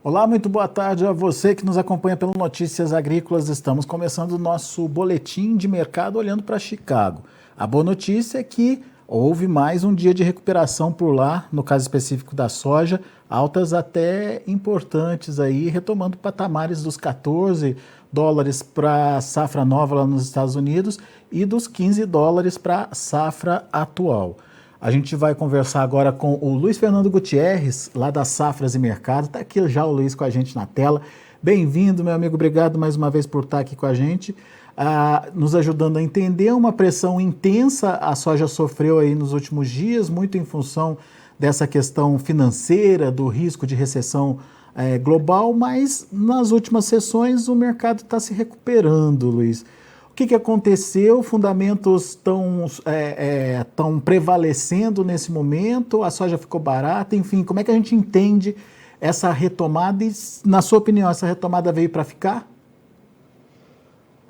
Olá, muito boa tarde a você que nos acompanha pelo Notícias Agrícolas. Estamos começando o nosso boletim de mercado olhando para Chicago. A boa notícia é que houve mais um dia de recuperação por lá, no caso específico da soja, altas até importantes aí, retomando patamares dos 14 dólares para a safra nova lá nos Estados Unidos e dos 15 dólares para a safra atual. A gente vai conversar agora com o Luiz Fernando Gutierrez, lá das Safras e Mercado. Está aqui já o Luiz com a gente na tela. Bem-vindo, meu amigo. Obrigado mais uma vez por estar aqui com a gente, nos ajudando a entender uma pressão intensa a soja sofreu aí nos últimos dias, muito em função dessa questão financeira, do risco de recessão global, mas nas últimas sessões o mercado está se recuperando, Luiz. O que aconteceu? Fundamentos estão prevalecendo nesse momento? A soja ficou barata? Enfim, como é que a gente entende essa retomada? E, na sua opinião, essa retomada veio para ficar?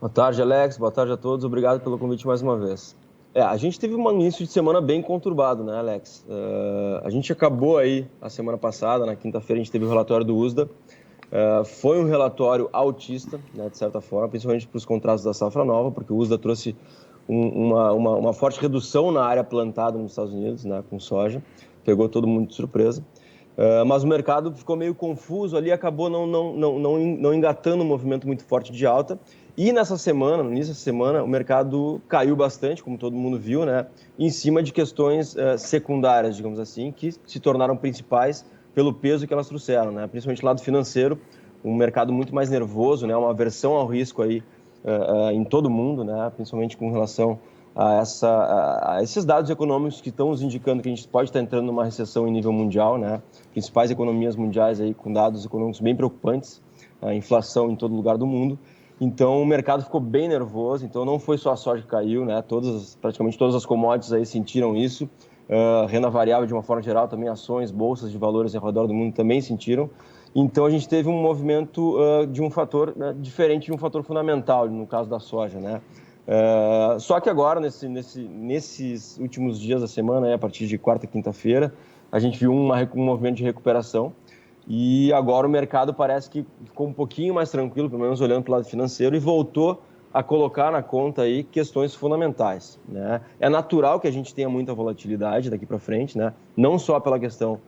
Boa tarde, Alex. Boa tarde a todos. Obrigado pelo convite mais uma vez. A gente teve um início de semana bem conturbado, né, Alex? A gente acabou aí a semana passada, na quinta-feira, a gente teve o relatório do USDA. Foi um relatório altista, né, de certa forma, principalmente para os contratos da safra nova, porque o USDA trouxe uma forte redução na área plantada nos Estados Unidos, né, com soja, pegou todo mundo de surpresa. Mas o mercado ficou meio confuso ali, acabou não engatando um movimento muito forte de alta. E nessa semana, no início da semana, o mercado caiu bastante, como todo mundo viu, né, em cima de questões secundárias, digamos assim, que se tornaram principais pelo peso que elas trouxeram, né? Principalmente lado financeiro, um mercado muito mais nervoso, né? Uma aversão ao risco aí em todo o mundo, né? Principalmente com relação a esses dados econômicos que estão nos indicando que a gente pode estar entrando numa recessão em nível mundial, né? Principais economias mundiais aí com dados econômicos bem preocupantes, a inflação em todo lugar do mundo. Então o mercado ficou bem nervoso. Então não foi só a soja que caiu, né? Praticamente todas as commodities aí sentiram isso. Renda variável de uma forma geral, também ações, bolsas de valores ao redor do mundo também sentiram. Então a gente teve um movimento de um fator diferente de um fator fundamental, no caso da soja, né? Só que agora, nesses últimos dias da semana, a partir de quarta e quinta-feira, a gente viu um movimento de recuperação e agora o mercado parece que ficou um pouquinho mais tranquilo, pelo menos olhando para o lado financeiro, e voltou a colocar na conta aí questões fundamentais, né? É natural que a gente tenha muita volatilidade daqui para frente, né? Não só pela questão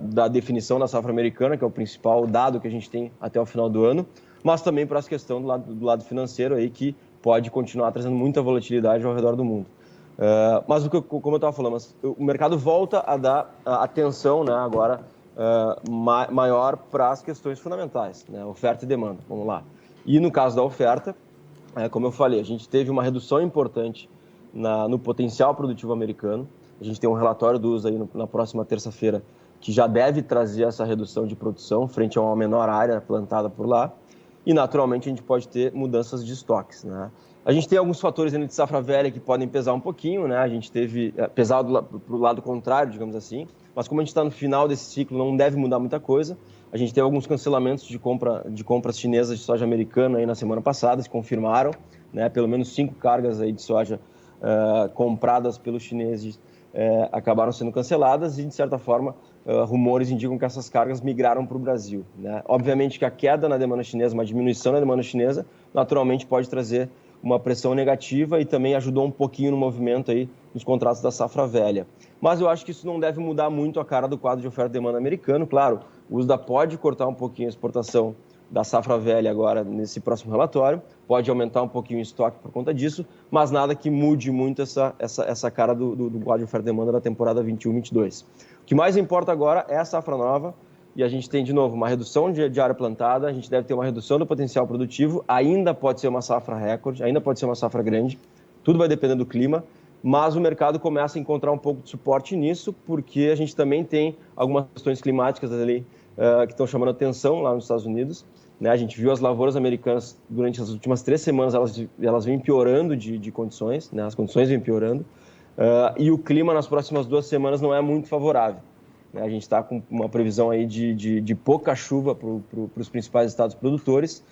da definição da safra americana, que é o principal dado que a gente tem até o final do ano, mas também para essa questão do lado financeiro aí, que pode continuar trazendo muita volatilidade ao redor do mundo. Mas, como eu estava falando, o mercado volta a dar atenção, né, agora maior para as questões fundamentais, né? Oferta e demanda, vamos lá. E no caso da oferta, como eu falei, a gente teve uma redução importante no potencial produtivo americano. A gente tem um relatório do USDA aí na próxima terça-feira que já deve trazer essa redução de produção frente a uma menor área plantada por lá. E, naturalmente, a gente pode ter mudanças de estoques, né? A gente tem alguns fatores ainda de safra velha que podem pesar um pouquinho, né? A gente teve pesado para o lado contrário, digamos assim. Mas como a gente está no final desse ciclo, não deve mudar muita coisa. A gente teve alguns cancelamentos de compras chinesas de soja americana aí na semana passada, se confirmaram, né? Pelo menos 5 cargas aí de soja compradas pelos chineses acabaram sendo canceladas e, de certa forma, rumores indicam que essas cargas migraram para o Brasil, né? Obviamente que a queda na demanda chinesa, uma diminuição na demanda chinesa, naturalmente pode trazer uma pressão negativa e também ajudou um pouquinho no movimento aí nos contratos da safra velha. Mas eu acho que isso não deve mudar muito a cara do quadro de oferta e demanda americano. Claro, o USDA pode cortar um pouquinho a exportação da safra velha agora nesse próximo relatório, pode aumentar um pouquinho o estoque por conta disso, mas nada que mude muito essa cara do quadro de oferta e demanda da temporada 21-22. O que mais importa agora é a safra nova, e a gente tem, de novo, uma redução de área plantada, a gente deve ter uma redução do potencial produtivo, ainda pode ser uma safra recorde, ainda pode ser uma safra grande, tudo vai depender do clima, mas o mercado começa a encontrar um pouco de suporte nisso, porque a gente também tem algumas questões climáticas ali que estão chamando atenção lá nos Estados Unidos, né? A gente viu as lavouras americanas durante as últimas 3 semanas, elas vêm piorando de condições, né? As condições vêm piorando, e o clima nas próximas 2 semanas não é muito favorável. A gente está com uma previsão aí de pouca chuva para os principais estados produtores,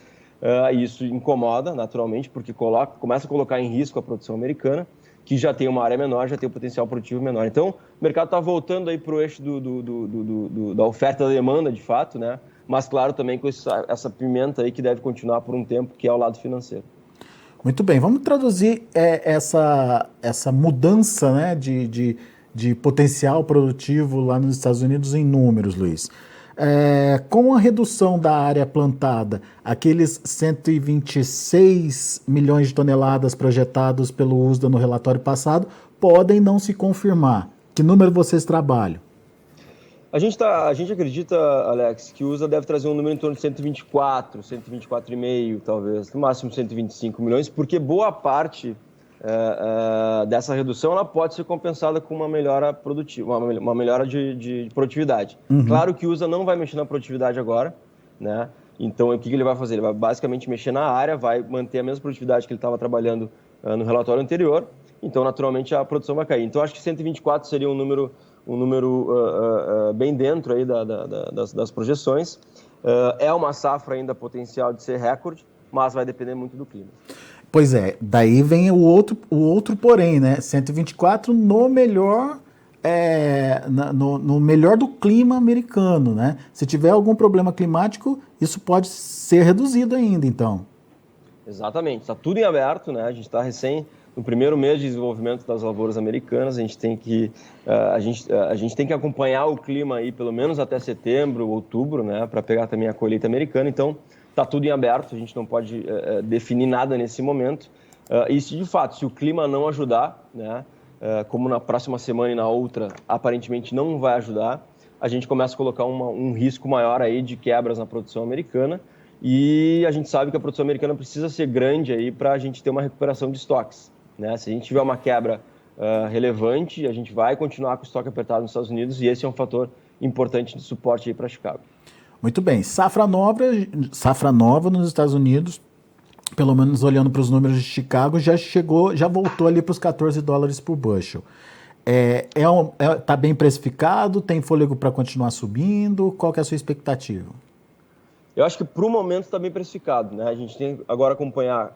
e isso incomoda, naturalmente, porque começa a colocar em risco a produção americana, que já tem uma área menor, já tem um potencial produtivo menor. Então, o mercado está voltando aí para o eixo da oferta e da demanda, de fato, né? mas claro também com essa pimenta aí que deve continuar por um tempo, que é o lado financeiro. Muito bem, vamos traduzir essa mudança, né, de potencial produtivo lá nos Estados Unidos em números, Luiz. Com a redução da área plantada, aqueles 126 milhões de toneladas projetados pelo USDA no relatório passado podem não se confirmar. Que número vocês trabalham? A gente acredita, Alex, que o USDA deve trazer um número em torno de 124,5 talvez, no máximo 125 milhões, porque boa parte dessa redução ela pode ser compensada com uma melhora produtiva, uma melhora de produtividade. Uhum. Claro que o USDA não vai mexer na produtividade agora, né? Então, o que ele vai fazer? Ele vai basicamente mexer na área, vai manter a mesma produtividade que ele estava trabalhando no relatório anterior, então, naturalmente, a produção vai cair. Então, acho que 124 seria um número bem dentro aí das projeções. É uma safra ainda potencial de ser recorde, mas vai depender muito do clima. Pois é, daí vem o outro porém, né? 124 no melhor, no melhor do clima americano, né? Se tiver algum problema climático, isso pode ser reduzido ainda, então. Exatamente, está tudo em aberto, né? A gente está recém no primeiro mês de desenvolvimento das lavouras americanas. A gente tem que acompanhar o clima aí pelo menos até setembro, outubro, né? Para pegar também a colheita americana. Então, está tudo em aberto, a gente não pode definir nada nesse momento. E se de fato, se o clima não ajudar, né, como na próxima semana e na outra, aparentemente não vai ajudar, a gente começa a colocar um risco maior aí de quebras na produção americana. E a gente sabe que a produção americana precisa ser grande aí para a gente ter uma recuperação de estoques, né? Se a gente tiver uma quebra relevante, a gente vai continuar com o estoque apertado nos Estados Unidos, e esse é um fator importante de suporte aí para Chicago. Muito bem. Safra nova nos Estados Unidos, pelo menos olhando para os números de Chicago, já voltou ali para os $14 por bushel. Tá bem precificado? Tem fôlego para continuar subindo? Qual que é a sua expectativa? Eu acho que para o momento está bem precificado, né? A gente tem agora acompanhar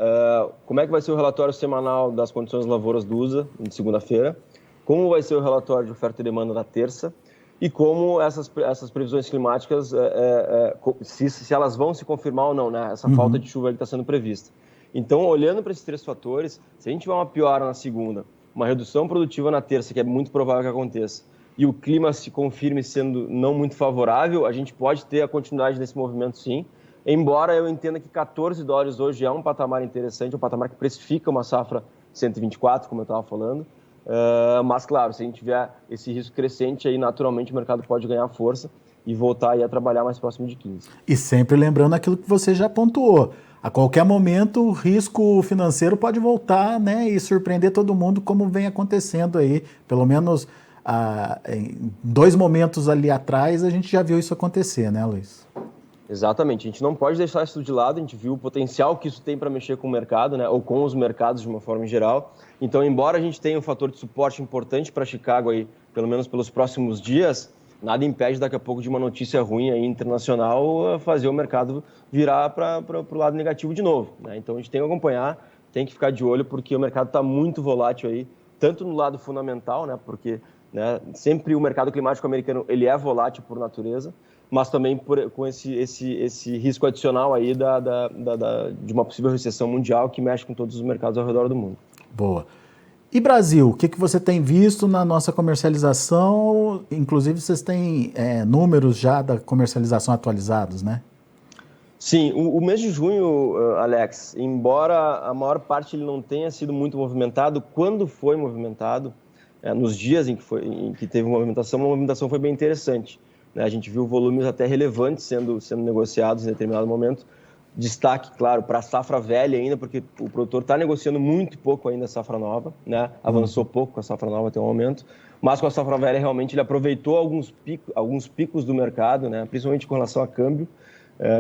como é que vai ser o relatório semanal das condições de lavouras do USA, de segunda-feira, como vai ser o relatório de oferta e demanda da terça, e como essas previsões climáticas, se elas vão se confirmar ou não, né? Essa falta de chuva que está sendo prevista. Então, olhando para esses três fatores, se a gente tiver uma piora na segunda, uma redução produtiva na terça, que é muito provável que aconteça, e o clima se confirme sendo não muito favorável, a gente pode ter a continuidade desse movimento, sim. Embora eu entenda que $14 hoje é um patamar interessante, um patamar que precifica uma safra 124, como eu estava falando. Mas, claro, se a gente tiver esse risco crescente, aí naturalmente o mercado pode ganhar força e voltar aí a trabalhar mais próximo de 15. E sempre lembrando aquilo que você já pontuou. A qualquer momento, o risco financeiro pode voltar, né, e surpreender todo mundo, como vem acontecendo aí, pelo menos... em 2 momentos ali atrás, a gente já viu isso acontecer, né, Luiz? Exatamente, a gente não pode deixar isso de lado, a gente viu o potencial que isso tem para mexer com o mercado, né, ou com os mercados de uma forma geral. Então, embora a gente tenha um fator de suporte importante para Chicago, aí, pelo menos pelos próximos dias, nada impede daqui a pouco de uma notícia ruim aí, internacional fazer o mercado virar para o lado negativo de novo, né? Então, a gente tem que acompanhar, tem que ficar de olho, porque o mercado está muito volátil aí, tanto no lado fundamental, né, porque... né? Sempre o mercado climático americano ele é volátil por natureza, mas também com esse risco adicional aí de uma possível recessão mundial que mexe com todos os mercados ao redor do mundo. Boa. E Brasil, o que você tem visto na nossa comercialização? Inclusive, vocês têm números já da comercialização atualizados, né? Sim, o mês de junho, Alex, embora a maior parte ele não tenha sido muito movimentado, quando foi movimentado, nos dias em que teve uma movimentação foi bem interessante, né? A gente viu volumes até relevantes sendo negociados em determinado momento. Destaque, claro, para a safra velha ainda, porque o produtor está negociando muito pouco ainda a safra nova, né? Avançou pouco com a safra nova até o momento, mas com a safra velha realmente ele aproveitou alguns picos do mercado, né? Principalmente com relação a câmbio,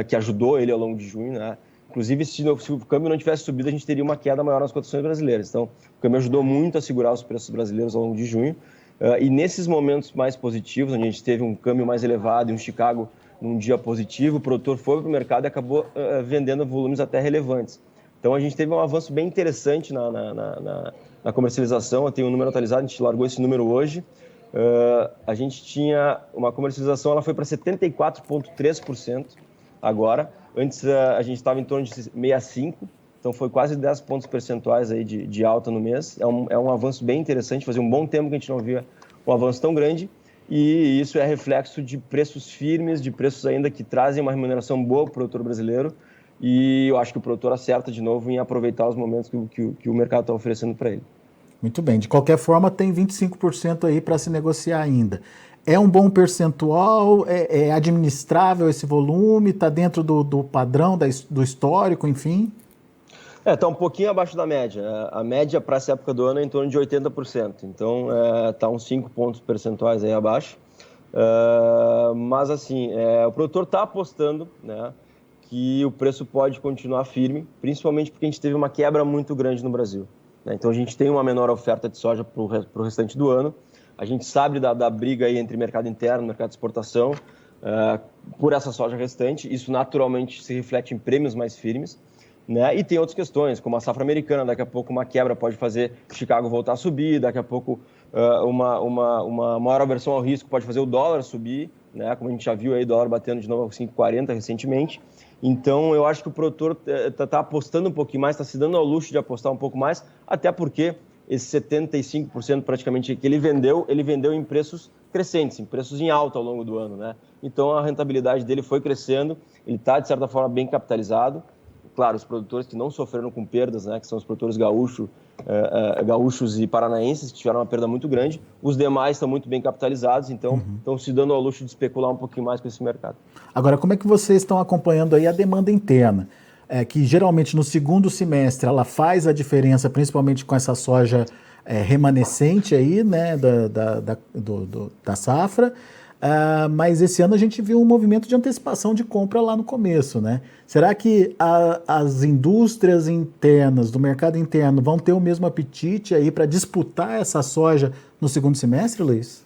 que ajudou ele ao longo de junho, né? Inclusive, se o câmbio não tivesse subido, a gente teria uma queda maior nas cotações brasileiras. Então, o câmbio ajudou muito a segurar os preços brasileiros ao longo de junho. E nesses momentos mais positivos, onde a gente teve um câmbio mais elevado e um Chicago num dia positivo, o produtor foi para o mercado e acabou vendendo volumes até relevantes. Então, a gente teve um avanço bem interessante na comercialização. Eu tenho um número atualizado, a gente largou esse número hoje. a gente tinha uma comercialização, ela foi para 74,3% agora. Antes a gente estava em torno de 65%, então foi quase 10 pontos percentuais aí de alta no mês. É um avanço bem interessante, fazia um bom tempo que a gente não via um avanço tão grande, e isso é reflexo de preços firmes, de preços ainda que trazem uma remuneração boa para o produtor brasileiro, e eu acho que o produtor acerta de novo em aproveitar os momentos que o mercado está oferecendo para ele. Muito bem. De qualquer forma, tem 25% aí para se negociar ainda. É um bom percentual? É administrável esse volume? Está dentro do padrão, do histórico, enfim? Está um pouquinho abaixo da média. A média para essa época do ano é em torno de 80%. Então, está uns 5 pontos percentuais aí abaixo. Mas, assim, o produtor está apostando, né, que o preço pode continuar firme, principalmente porque a gente teve uma quebra muito grande no Brasil. Né? Então, a gente tem uma menor oferta de soja para o restante do ano. A gente sabe da briga aí entre mercado interno e mercado de exportação por essa soja restante. Isso, naturalmente, se reflete em prêmios mais firmes. Né? E tem outras questões, como a safra americana, daqui a pouco uma quebra pode fazer Chicago voltar a subir, daqui a pouco uma maior aversão ao risco pode fazer o dólar subir, né? Como a gente já viu aí, o dólar batendo de novo a 5,40 recentemente. Então, eu acho que o produtor está apostando um pouquinho mais, está se dando ao luxo de apostar um pouco mais, até porque esse 75% praticamente que ele vendeu em preços crescentes, em preços em alta ao longo do ano. Né? Então, a rentabilidade dele foi crescendo, ele está, de certa forma, bem capitalizado. Claro, os produtores que não sofreram com perdas, né, que são os produtores gaúchos e paranaenses, que tiveram uma perda muito grande. Os demais estão muito bem capitalizados, então estão se dando ao luxo de especular um pouquinho mais com esse mercado. Agora, como é que vocês estão acompanhando aí a demanda interna? Que geralmente no segundo semestre ela faz a diferença, principalmente com essa soja remanescente aí, né, da safra. Mas esse ano a gente viu um movimento de antecipação de compra lá no começo, né? Será que as indústrias internas, do mercado interno, vão ter o mesmo apetite aí para disputar essa soja no segundo semestre, Luiz?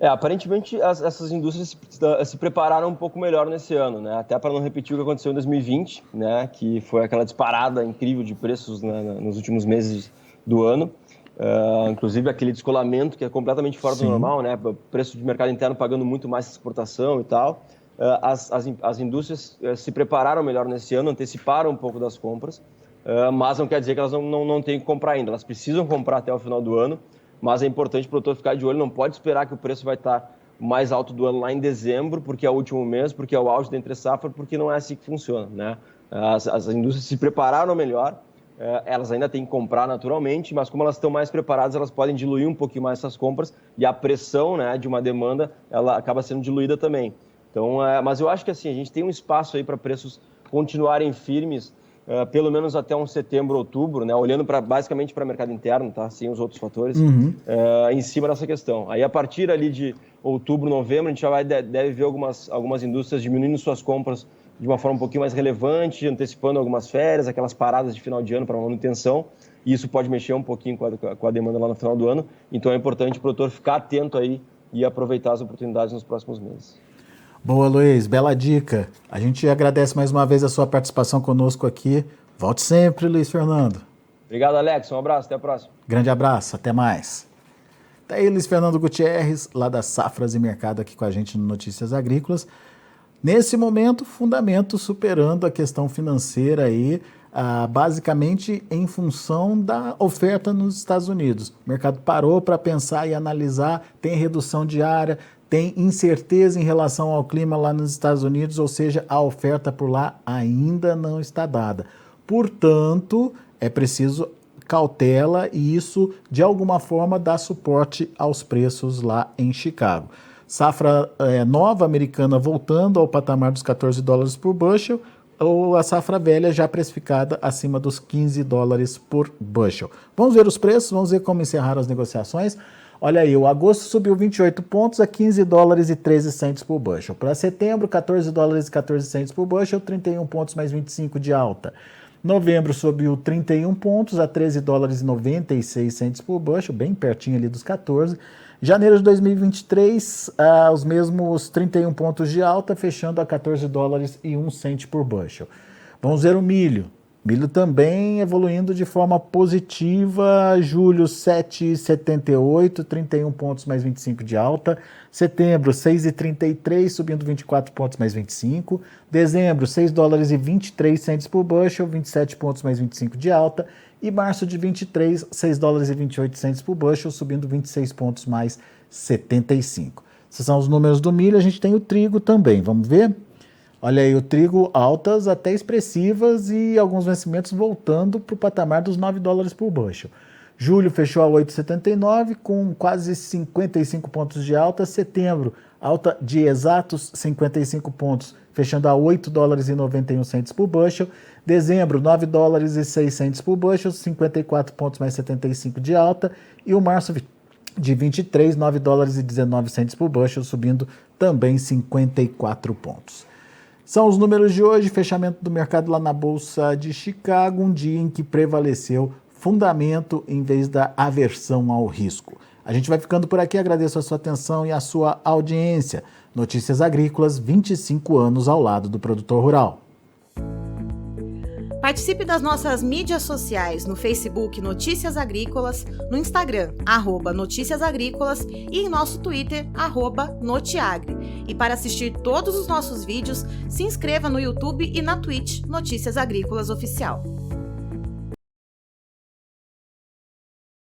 Aparentemente essas indústrias se prepararam um pouco melhor nesse ano, né? Até para não repetir o que aconteceu em 2020, né? Que foi aquela disparada incrível de preços, né, nos últimos meses do ano. Inclusive aquele descolamento que é completamente fora do normal, né? O preço de mercado interno pagando muito mais exportação e tal. As indústrias se prepararam melhor nesse ano, anteciparam um pouco das compras, mas não quer dizer que elas não têm que comprar ainda. Elas precisam comprar até o final do ano, mas é importante o produtor ficar de olho, não pode esperar que o preço vai estar mais alto do ano lá em dezembro, porque é o último mês, porque é o auge da entre-safra, porque não é assim que funciona, né? As indústrias se prepararam melhor. Elas ainda têm que comprar naturalmente, mas como elas estão mais preparadas, elas podem diluir um pouquinho mais essas compras e a pressão, né, de uma demanda, ela acaba sendo diluída também. Então, mas eu acho que assim, a gente tem um espaço aí para preços continuarem firmes, pelo menos até um setembro, outubro, né, olhando basicamente para o mercado interno, tá, sem os outros fatores, em cima dessa questão. Aí a partir ali de outubro, novembro, a gente já deve ver algumas indústrias diminuindo suas compras de uma forma um pouquinho mais relevante, antecipando algumas férias, aquelas paradas de final de ano para manutenção, e isso pode mexer um pouquinho com a demanda lá no final do ano. Então é importante o produtor ficar atento aí e aproveitar as oportunidades nos próximos meses. Boa, Luiz, bela dica. A gente agradece mais uma vez a sua participação conosco aqui. Volte sempre, Luiz Fernando. Obrigado, Alex. Um abraço, até a próxima. Grande abraço, até mais. Tá aí Luiz Fernando Gutierrez, lá das Safras e Mercado, aqui com a gente no Notícias Agrícolas. Nesse momento, fundamento superando a questão financeira aí, basicamente em função da oferta nos Estados Unidos. O mercado parou para pensar e analisar, tem redução diária, tem incerteza em relação ao clima lá nos Estados Unidos, ou seja, a oferta por lá ainda não está dada. Portanto, é preciso cautela e isso, de alguma forma, dá suporte aos preços lá em Chicago. Safra nova americana voltando ao patamar dos $14 por bushel, ou a safra velha já precificada acima dos $15 por bushel. Vamos ver os preços, vamos ver como encerraram as negociações. Olha aí, o agosto subiu 28 pontos a $15,13 por bushel. Para setembro, $14,14 por bushel, 31 pontos mais 25 de alta. Novembro subiu 31 pontos a $13,96 por bushel, bem pertinho ali dos 14. Janeiro de 2023, os mesmos 31 pontos de alta, fechando a $14,01 por bushel. Vamos ver o milho. Milho também evoluindo de forma positiva, julho 7,78, 31 pontos mais 25 de alta. Setembro 6,33, subindo 24 pontos mais 25. Dezembro 6 dólares e 23 centes por bushel, 27 pontos mais 25 de alta. E março de 23, 6 dólares e 28 centes por bushel, subindo 26 pontos mais 75. Esses são os números do milho. A gente tem o trigo também, vamos ver? Olha aí, o trigo altas até expressivas e alguns vencimentos voltando para o patamar dos 9 dólares por bushel. Julho fechou a 8,79 com quase 55 pontos de alta. Setembro, alta de exatos 55 pontos, fechando a 8 dólares e 91 centes por bushel. Dezembro, 9 dólares e 6 centes por bushel, 54 pontos mais 75 de alta. E o março de 23, 9 dólares e 19 centes por bushel, subindo também 54 pontos. São os números de hoje, fechamento do mercado lá na Bolsa de Chicago, um dia em que prevaleceu fundamento em vez da aversão ao risco. A gente vai ficando por aqui, agradeço a sua atenção e a sua audiência. Notícias Agrícolas, 25 anos ao lado do produtor rural. Participe das nossas mídias sociais no Facebook Notícias Agrícolas, no Instagram @Notícias Agrícolas e em nosso Twitter @Notiagre. E para assistir todos os nossos vídeos, se inscreva no YouTube e na Twitch Notícias Agrícolas Oficial.